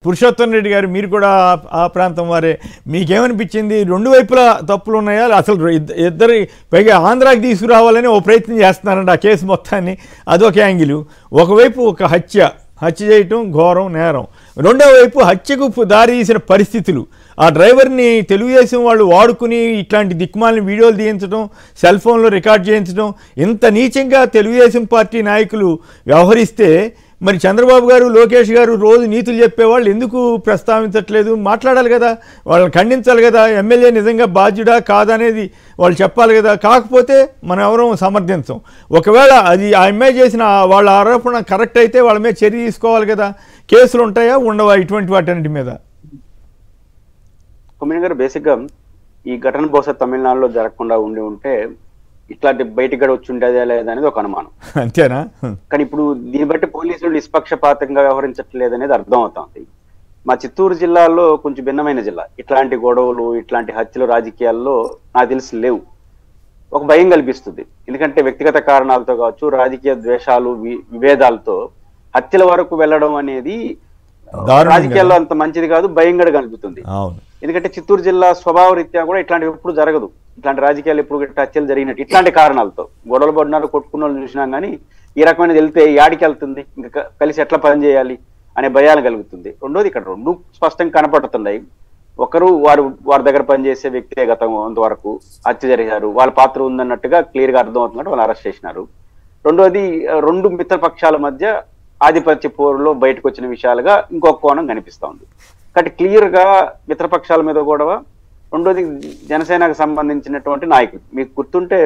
పురుషోత్తం రెడ్డి గారు మీరు కూడా ఆ ప్రాంతం వారే, మీకేమనిపించింది? రెండు వైపులా తప్పులు ఉన్నాయా? అసలు ఇద్దరి పైగా ఆంధ్రాకి తీసుకురావాలని ఓ ప్రయత్నం చేస్తున్నారండి ఆ కేసు మొత్తాన్ని, అదొక యాంగిల్. ఒకవైపు ఒక హత్య చేయటం ఘోరం నేరం, రెండో వైపు హత్యకు దారి తీసిన పరిస్థితులు, ఆ డ్రైవర్ని తెలుగుదేశం వాళ్ళు వాడుకుని ఇట్లాంటి దిక్మాలని వీడియోలు తీయించడం, సెల్ ఫోన్లో రికార్డ్ చేయించడం, ఇంత నీచంగా తెలుగుదేశం పార్టీ నాయకులు వ్యవహరిస్తే మరి చంద్రబాబు గారు లోకేష్ గారు రోజు నీతులు చెప్పేవాళ్ళు ఎందుకు ప్రస్తావించట్లేదు? మాట్లాడాలి కదా, వాళ్ళని ఖండించాలి కదా, ఎమ్మెల్యే నిజంగా బాధ్యుడా కాదనేది వాళ్ళు చెప్పాలి కదా. కాకపోతే మనం ఎవరూ సమర్థించం. ఒకవేళ అది ఆ ఎమ్మెల్యే చేసిన వాళ్ళ ఆరోపణ కరెక్ట్ అయితే వాళ్ళ మీద చర్య తీసుకోవాలి కదా. కేసులు ఉంటాయా ఉండవా ఇటువంటి వాటన్నిటి మీద? కొమ్మినేని గారు, బేసిక్గా ఈ ఘటన బహుశా తమిళనాడులో జరగకుండా ఉంటే ఇట్లాంటి బయటికి కూడా వచ్చి ఉండేదే లేదనేది ఒక అనుమానం. అంతేనా? కానీ ఇప్పుడు దీన్ని బట్టి పోలీసులు నిష్పక్షపాతంగా వ్యవహరించట్లేదు అనేది అర్థం అవుతుంది. మా చిత్తూరు జిల్లాలో కొంచెం భిన్నమైన జిల్లా. ఇట్లాంటి గొడవలు, ఇట్లాంటి హత్యలు రాజకీయాల్లో నాకు తెలిసి లేవు. ఒక భయం కల్పిస్తుంది. ఎందుకంటే వ్యక్తిగత కారణాలతో కావచ్చు, రాజకీయ ద్వేషాలు, విభేదాలతో హత్యల వరకు వెళ్ళడం అనేది రాజకీయాల్లో అంత మంచిది కాదు, భయంగా కలుగుతుంది. ఎందుకంటే చిత్తూరు జిల్లా స్వభావ రీత్యా కూడా ఇట్లాంటివి ఎప్పుడు జరగదు. ఇట్లాంటి రాజకీయాలు ఎప్పుడు హత్యలు జరిగినట్టు ఇట్లాంటి కారణాలతో గొడవలు పడినారు, కొట్టుకున్న వాళ్ళు చూసినాం. కానీ ఈ రకమైనది వెళ్తే యాడికి వెళ్తుంది, ఇంకా కలిసి ఎట్లా పని చేయాలి అనే భయాలు కలుగుతుంది. రెండోది, ఇక్కడ రెండు స్పష్టంగా కనపడుతున్నాయి. ఒకరు వారి దగ్గర పనిచేసే వ్యక్తే గతం అంతవరకు హత్య జరిగారు, వాళ్ళ పాత్ర ఉందన్నట్టుగా క్లియర్ గా అర్థం అవుతున్నట్టు వాళ్ళు అరెస్ట్ చేసినారు. రెండోది, రెండు మిత్రపక్షాల మధ్య ఆధిపత్య పోరులో బయటకు వచ్చిన విషయాలుగా ఇంకొక కోణం కనిపిస్తా ఉంది. కాబట్టి క్లియర్ గా మిత్రపక్షాల మీద గొడవ. రెండోది, జనసేనకు సంబంధించినటువంటి నాయకులు. మీకు గుర్తుంటే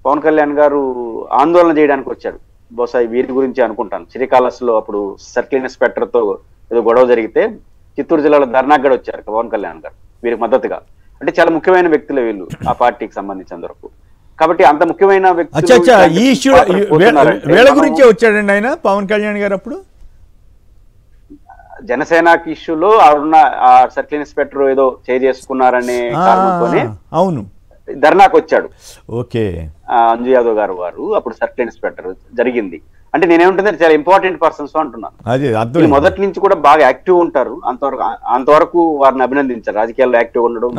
పవన్ కళ్యాణ్ గారు ఆందోళన చేయడానికి వచ్చాడు, బహుశా వీరి గురించి అనుకుంటాను. శ్రీకాళహస్తిలో అప్పుడు సర్కిల్ ఇన్స్పెక్టర్ తో ఏదో గొడవ జరిగితే చిత్తూరు జిల్లాలో ధర్నాకు కూడా వచ్చారు పవన్ కళ్యాణ్ గారు వీరికి మద్దతుగా. అంటే చాలా ముఖ్యమైన వ్యక్తులు వీళ్ళు ఆ పార్టీకి సంబంధించిన వరకు. కాబట్టి అంత ముఖ్యమైన వ్యక్తులు గురించి వచ్చాడండి ఆయన పవన్ కళ్యాణ్ గారు అప్పుడు జనసేనకి ఇష్యూలో ఆ సర్కిల్ ఇన్స్పెక్టర్ ఏదో చేసుకున్నారనే కారణంతోనే అవును ధర్నాకు వచ్చాడు. ఓకే, అంజు యాదవ్ గారు అప్పుడు సర్కిల్ ఇన్స్పెక్టర్ జరిగింది. అంటే నేనేమంటుంది చాలా ఇంపార్టెంట్ పర్సన్స్ అంటున్నాను. మొదటి నుంచి కూడా బాగా యాక్టివ్ ఉంటారు. అంతవరకు వారిని అభినందించారు. రాజకీయాల్లో యాక్టివ్ ఉండడం,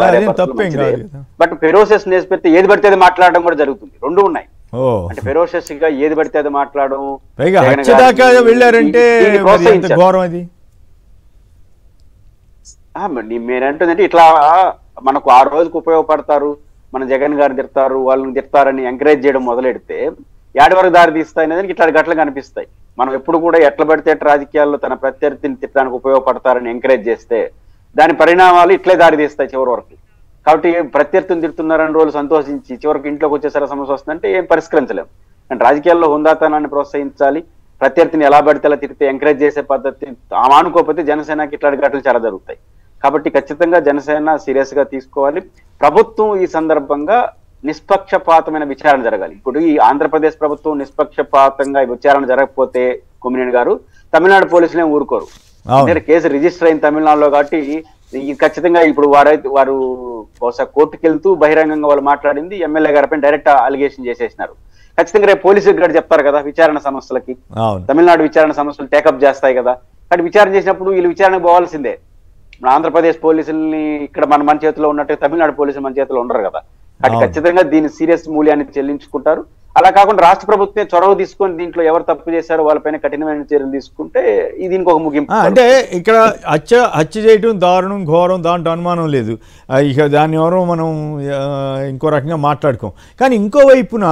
బట్ ఫెరోసెస్ నేర్పితే ఏది పడితే అది మాట్లాడడం కూడా జరుగుతుంది. రెండు ఉన్నాయి. అంటే ఫెరోషియస్ గా ఏది పడితే అది మాట్లాడడం, మీరంటుందంటే ఇట్లా మనకు ఆ రోజుకు ఉపయోగపడతారు, మన జగన్ గారు తిడతారు, వాళ్ళని తిడతారని ఎంకరేజ్ చేయడం మొదలెడితే ఏడు వరకు దారి తీస్తాయి అనేది ఇట్లా గట్ల కనిపిస్తాయి. మనం ఎప్పుడు కూడా ఎట్లా పడితే రాజకీయాల్లో తన ప్రత్యర్థిని తిట్టడానికి ఉపయోగపడతారని ఎంకరేజ్ చేస్తే దాని పరిణామాలు ఇట్లే దారి తీస్తాయి చివరి వరకు. కాబట్టి ప్రత్యర్థిని తిడుతున్నారని రోజులు సంతోషించి చివరికి ఇంట్లోకి వచ్చేసరి సమస్య వస్తుందంటే ఏం పరిష్కరించలేము. అంటే రాజకీయాల్లో హుందాతనాన్ని ప్రోత్సహించాలి. ప్రత్యర్థిని ఎలా పడితే అలా తిడితే ఎంకరేజ్ చేసే పద్ధతి అనుకోకపోతే జనసేనకి ఇట్లాంటి ఘటనలు చాలా జరుగుతాయి. కాబట్టి ఖచ్చితంగా జనసేన సీరియస్ గా తీసుకోవాలి. ప్రభుత్వం ఈ సందర్భంగా నిష్పక్షపాతమైన విచారణ జరగాలి. ఇప్పుడు ఈ ఆంధ్రప్రదేశ్ ప్రభుత్వం నిష్పక్షపాతంగా విచారణ జరగకపోతే కొమ్మినేని గారు తమిళనాడు పోలీసులు ఏం ఊరుకోరు. కేసు రిజిస్టర్ అయిన తమిళనాడులో కాబట్టి ఖచ్చితంగా ఇప్పుడు వారు బహుశా కోర్టుకు వెళ్తూ బహిరంగంగా వాళ్ళు మాట్లాడింది ఎమ్మెల్యే గారిపై డైరెక్ట్ అలిగేషన్ చేసేసినారు. ఖచ్చితంగా రేపు పోలీసులు కూడా చెప్తారు కదా విచారణ సమస్యలకి. తమిళనాడు విచారణ సమస్యలు టేకప్ చేస్తాయి కదా. కాబట్టి విచారణ చేసినప్పుడు వీళ్ళు విచారణకు పోవాల్సిందే. మన ఆంధ్రప్రదేశ్ పోలీసుల్ని ఇక్కడ మన చేతిలో ఉన్నట్టు తమిళనాడు పోలీసులు మన చేతిలో ఉండరు కదా. అది ఖచ్చితంగా దీని సీరియస్ మూల్యాన్ని చెల్లించుకుంటారు. అలా కాకుండా రాష్ట్ర ప్రభుత్వమే చొరవ తీసుకొని దీంట్లో ఎవరు తప్పు చేశారో వాళ్ళపైన కఠినమైన చర్యలు తీసుకుంటే ఇది ఇంకొక ముగింపు. అంటే ఇక్కడ హత్య చేయడం దారుణం, ఘోరం, దాంట్లో అనుమానం లేదు. ఇక దాన్ని ఎవరో మనం ఇంకో రకంగా మాట్లాడుకోం. కానీ ఇంకోవైపున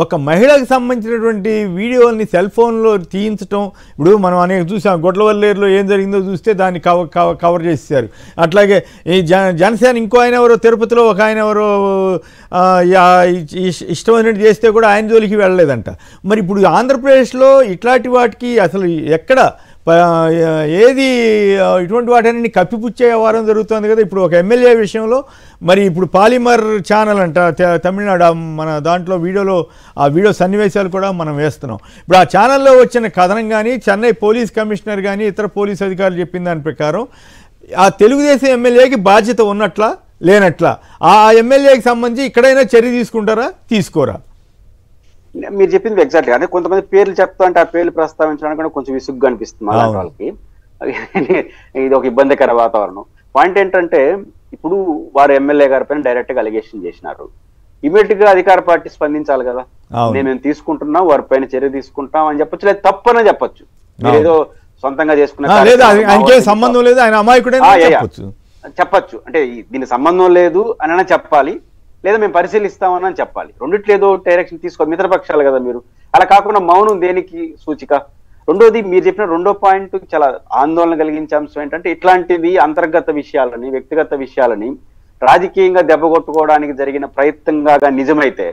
ఒక మహిళకు సంబంధించినటువంటి వీడియోల్ని సెల్ ఫోన్లో తీయించడం, ఇప్పుడు మనం అనేక చూసాం. గొడ్లవల్లేరులో ఏం జరిగిందో చూస్తే దాన్ని కవర్ చేసేసారు. అట్లాగే ఈ జనసేన ఇంకో ఆయన ఎవరో తిరుపతిలో ఒక ఆయన ఎవరో ఇష్టమైనట్టు చేస్తే కూడా ఆయన జోలికి వెళ్ళలేదంట. మరి ఇప్పుడు ఆంధ్రప్రదేశ్లో ఇట్లాంటి వాటికి అసలు ఎక్కడ ఏది ఇటువంటి వాటిని కప్పిపుచ్చే వ్యవహారం జరుగుతుంది కదా. ఇప్పుడు ఒక ఎమ్మెల్యే విషయంలో మరి ఇప్పుడు పాలిమర్ ఛానల్ అంట తమిళనాడు, మన దాంట్లో ఆ వీడియో సన్నివేశాలు కూడా మనం వేస్తున్నాం. ఇప్పుడు ఆ ఛానల్లో వచ్చిన కథనం కానీ చెన్నై పోలీస్ కమిషనర్ కానీ ఇతర పోలీస్ అధికారులు చెప్పిన దాని ప్రకారం ఆ తెలుగుదేశం ఎమ్మెల్యేకి బాధ్యత ఉన్నట్లా లేనట్లా, ఆ ఎమ్మెల్యేకి సంబంధించి ఇక్కడైనా చర్య తీసుకుంటారా తీసుకోరా? మీరు చెప్పింది ఎగ్జాక్ట్గా. అంటే కొంతమంది పేర్లు చెప్తా అంటే ఆ పేర్లు ప్రస్తావించడానికి కొంచెం విసుగ్గా అనిపిస్తుంది అలాంటి వాళ్ళకి. ఇది ఒక ఇబ్బందికర వాతావరణం. పాయింట్ ఏంటంటే ఇప్పుడు వారు ఎమ్మెల్యే గారి పైన డైరెక్ట్ గా అలిగేషన్ చేసినారు. ఇమీడియట్ గా అధికార పార్టీ స్పందించాలి కదా, మేము తీసుకుంటున్నాం వారి పైన చర్య తీసుకుంటాం అని చెప్పొచ్చు, లేదా తప్పనే చెప్పొచ్చు. ఏదో సొంతంగా చేసుకునే సంబంధం లేదు ఆయన అమాయకుడే చెప్పచ్చు. అంటే దీనికి సంబంధం లేదు అని చెప్పాలి, లేదా మేము పరిశీలిస్తామని చెప్పాలి. రెండిట్లో ఏదో డైరెక్షన్ తీసుకోవాలి. మిత్రపక్షాలు కదా మీరు. అలా కాకుండా మౌనం దేనికి సూచిక? రెండోది మీరు చెప్పిన రెండో పాయింట్ చాలా ఆందోళన కలిగించే అంశం ఏంటంటే ఇట్లాంటివి అంతర్గత విషయాలని, వ్యక్తిగత విషయాలని రాజకీయంగా దెబ్బకొట్టుకోవడానికి జరిగిన ప్రయత్నంగా నిజమైతే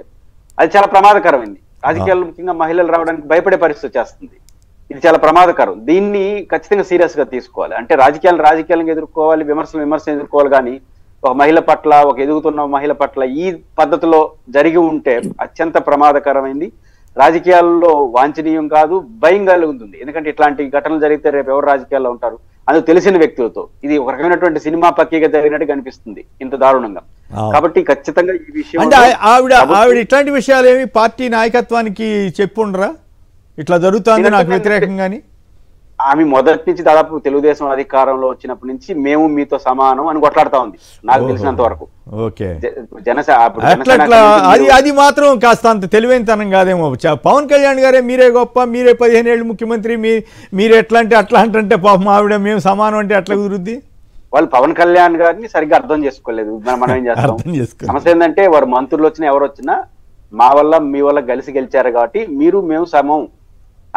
అది చాలా ప్రమాదకరమైంది. రాజకీయాల్లో ముఖ్యంగా మహిళలు రావడానికి భయపడే పరిస్థితి వచ్చేస్తుంది. ఇది చాలా ప్రమాదకరం. దీన్ని ఖచ్చితంగా సీరియస్ గా తీసుకోవాలి. అంటే రాజకీయాలను ఎదుర్కోవాలి, విమర్శలు ఎదుర్కోవాలి. కానీ ఒక మహిళ పట్ల, ఒక ఎదుగుతున్న మహిళ పట్ల ఈ పద్ధతిలో జరిగి ఉంటే అత్యంత ప్రమాదకరమైంది. రాజకీయాల్లో వాంఛనీయం కాదు, భయం కలుగుతుంది. ఎందుకంటే ఇట్లాంటి ఘటనలు జరిగితే రేపు ఎవరు రాజకీయాల్లో ఉంటారు? అందుకు తెలిసిన వ్యక్తులతో ఇది ఒక రకమైనటువంటి సినిమా పక్కీగా జరిగినట్టు కనిపిస్తుంది ఇంత దారుణంగా. కాబట్టి ఖచ్చితంగా ఈ విషయం ఆవిడ ఇట్లాంటి విషయాలు ఏమి పార్టీ నాయకత్వానికి చెప్పుండరా ఇట్లా జరుగుతుంది నాకు వ్యతిరేకంగాని? ఆమె మొదటి నుంచి దాదాపు తెలుగుదేశం అధికారంలో వచ్చినప్పటి నుంచి మేము మీతో సమానం అని కొట్లాడుతా ఉంది నాకు తెలిసినంత వరకు. అది మాత్రం కాస్త అంత తెలివైనతనం కాదేమో. పవన్ కళ్యాణ్ గారే మీరే గొప్ప, మీరే 15 ఏళ్ళు ముఖ్యమంత్రి, మీరు ఎట్లా అంటే అట్లా అంటే పాపం ఆవిడ మేము సమానం అంటే అట్లా కుదురుద్ది? వాళ్ళు పవన్ కళ్యాణ్ గారిని సరిగ్గా అర్థం చేసుకోలేదు. మనం ఏం చేస్తాం? సమస్య ఏంటంటే వారు మంత్రులు వచ్చినా ఎవరు వచ్చినా మా వల్ల మీ వల్ల కలిసి గెలిచారు కాబట్టి మీరు మేము సమం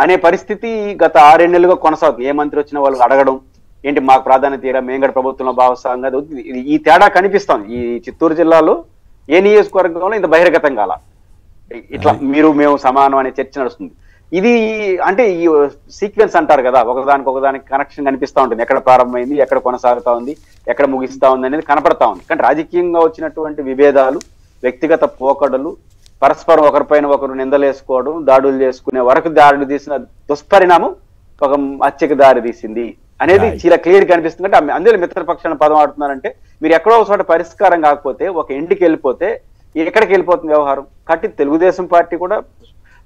అనే పరిస్థితి గత 6 నెలలుగా కొనసాగుతుంది. ఏ మంత్రి వచ్చినా వాళ్ళు అడగడం ఏంటి మాకు ప్రాధాన్యత ఇరా, మేము కూడా ప్రభుత్వంలో భాగస్వామ్యంగా. ఈ తేడా కనిపిస్తాం. ఈ చిత్తూరు జిల్లాలో ఏ నియోజకవర్గంలో ఇంత బహిర్గతం కాల ఇట్లా మీరు మేము సమానం అనే చర్చ నడుస్తుంది. ఇది అంటే ఈ సీక్వెన్స్ అంటారు కదా, ఒకదానికి కనెక్షన్ కనిపిస్తూ ఉంటుంది. ఎక్కడ ప్రారంభమైంది, ఎక్కడ కొనసాగుతా ఉంది, ఎక్కడ ముగిస్తా ఉంది అనేది కనపడతా ఉంది. కానీ రాజకీయంగా వచ్చినటువంటి విభేదాలు, వ్యక్తిగత పోకడలు, పరస్పరం ఒకరిపైన ఒకరు నిందలేసుకోవడం, దాడులు చేసుకునే వరకు దాడులు తీసిన దుష్పరిణామం ఒక హత్యకు దారి తీసింది అనేది చాలా క్లియర్ కనిపిస్తుంది. అంటే అందులో మిత్రపక్షాలను పదం ఆడుతున్నారంటే మీరు ఎక్కడో ఒక చోట పరిష్కారం కాకపోతే ఒక ఇంటికి వెళ్ళిపోతే ఎక్కడికి వెళ్ళిపోతుంది వ్యవహారం? కాబట్టి తెలుగుదేశం పార్టీ కూడా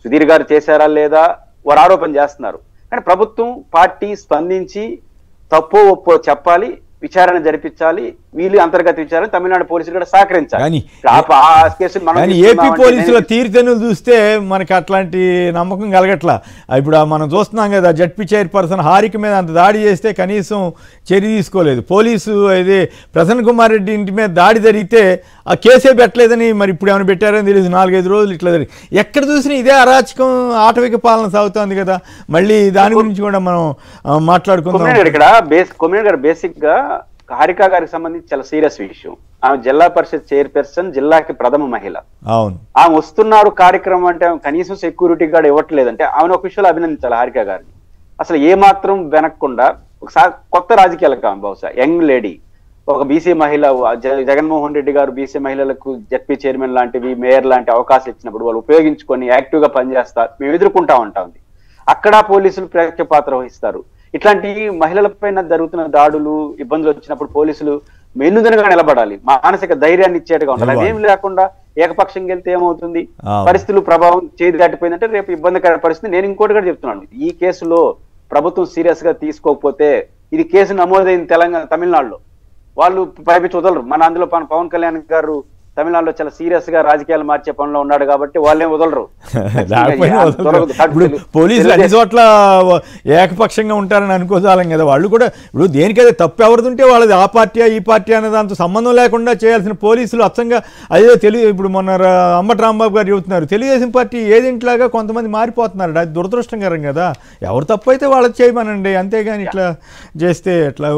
సుధీర్ గారు చేశారా లేదా వారు ఆరోపణ చేస్తున్నారు. కానీ ప్రభుత్వం పార్టీ స్పందించి తప్పో ఒప్పో చెప్పాలి, విచారణ జరిపించాలి. వీళ్ళు అంతర్గత విచారణ తమిళనాడు పోలీసులు కూడా సహకరించాలి. ఏపీ పోలీసుల తీరుతెన్నులు చూస్తే మనకి అట్లాంటి నమ్మకం కలగట్లా. ఇప్పుడు మనం చూస్తున్నాం కదా, జడ్పీ చైర్పర్సన్ హారిక మీద అంత దాడి చేస్తే కనీసం చర్య తీసుకోలేదు. పోలీసు అయితే ప్రసన్న కుమార్ రెడ్డి ఇంటి మీద దాడి జరిగితే ఆ కేసే పెట్టలేదని మరి ఇప్పుడు ఏమైనా పెట్టారని తెలియదు. 4-5 రోజులు ఇట్లా జరిగి ఎక్కడ చూసినా ఇదే అరాచకం, ఆటవిక పాలన సాగుతోంది కదా. మళ్ళీ దాని గురించి కూడా మనం మాట్లాడుకుందాం. ఇక్కడ బేసిక్ గా హారిక గారికి సంబంధించి చాలా సీరియస్ విషయం. ఆమె జిల్లా పరిషత్ చైర్పర్సన్, జిల్లాకి ప్రథమ మహిళ. అవును, ఆమె వస్తున్నారు కార్యక్రమం అంటే కనీసం సెక్యూరిటీ గార్డ్ ఇవ్వట్లేదంటే ఆమెను ఒక విషయంలో అభినందించాలి హారిక గారిని. అసలు ఏ మాత్రం వెనక్కుండా ఒకసారి కొత్త రాజకీయాలకు ఆమె బహుశా యంగ్ లేడీ, ఒక బీసీ మహిళ. జగన్మోహన్ రెడ్డి గారు బీసీ మహిళలకు జడ్పీ చైర్మన్ లాంటివి, మేయర్ లాంటి అవకాశం ఇచ్చినప్పుడు వాళ్ళు ఉపయోగించుకొని యాక్టివ్ గా పనిచేస్తారు. మేము ఎదుర్కొంటా ఉంటాం. అక్కడ పోలీసులు ప్రత్యేక పాత్ర వహిస్తారు. ఇట్లాంటి మహిళల పైన జరుగుతున్న దాడులు, ఇబ్బందులు వచ్చినప్పుడు పోలీసులు మెన్నుదనగా నిలబడాలి, మానసిక ధైర్యాన్ని ఇచ్చేట్టుగా ఉండాలి. అదేం లేకుండా ఏకపక్షంగా వెళ్తే ఏమవుతుంది? పరిస్థితులు ప్రభావం చేతి దాటిపోయిందంటే రేపు ఇబ్బందికర పరిస్థితి. నేను ఇంకోటి కూడా చెప్తున్నాను, ఈ కేసులో ప్రభుత్వం సీరియస్ గా తీసుకోకపోతే ఇది కేసు నమోదైంది తమిళనాడులో, వాళ్ళు పైపించి వదలరు. మన అందులో పవన్ కళ్యాణ్ గారు తమిళనాడులో చాలా సీరియస్ గా రాజకీయాలు మార్చే పనిలో ఉన్నాడు కాబట్టి వాళ్ళేం వదలరు. ఇప్పుడు పోలీసులు అన్ని చోట్ల ఏకపక్షంగా ఉంటారని అనుకోసాలం కదా. వాళ్ళు కూడా ఇప్పుడు దేనికైతే తప్పు ఎవరిదుంటే వాళ్ళది ఆ పార్టీ ఈ పార్టీ అనే దాంతో సంబంధం లేకుండా చేయాల్సిన పోలీసులు అచ్చంగా అదే ఇప్పుడు మొన్న అంబటి రాంబాబు గారు చెబుతున్నారు, తెలుగుదేశం పార్టీ ఏదింట్లాగా కొంతమంది మారిపోతున్నారు. అది దురదృష్టకరం కదా. ఎవరు తప్పు అయితే వాళ్ళకి చేయమనండి, అంతేగాని ఇట్లా చేస్తే ఎట్లా?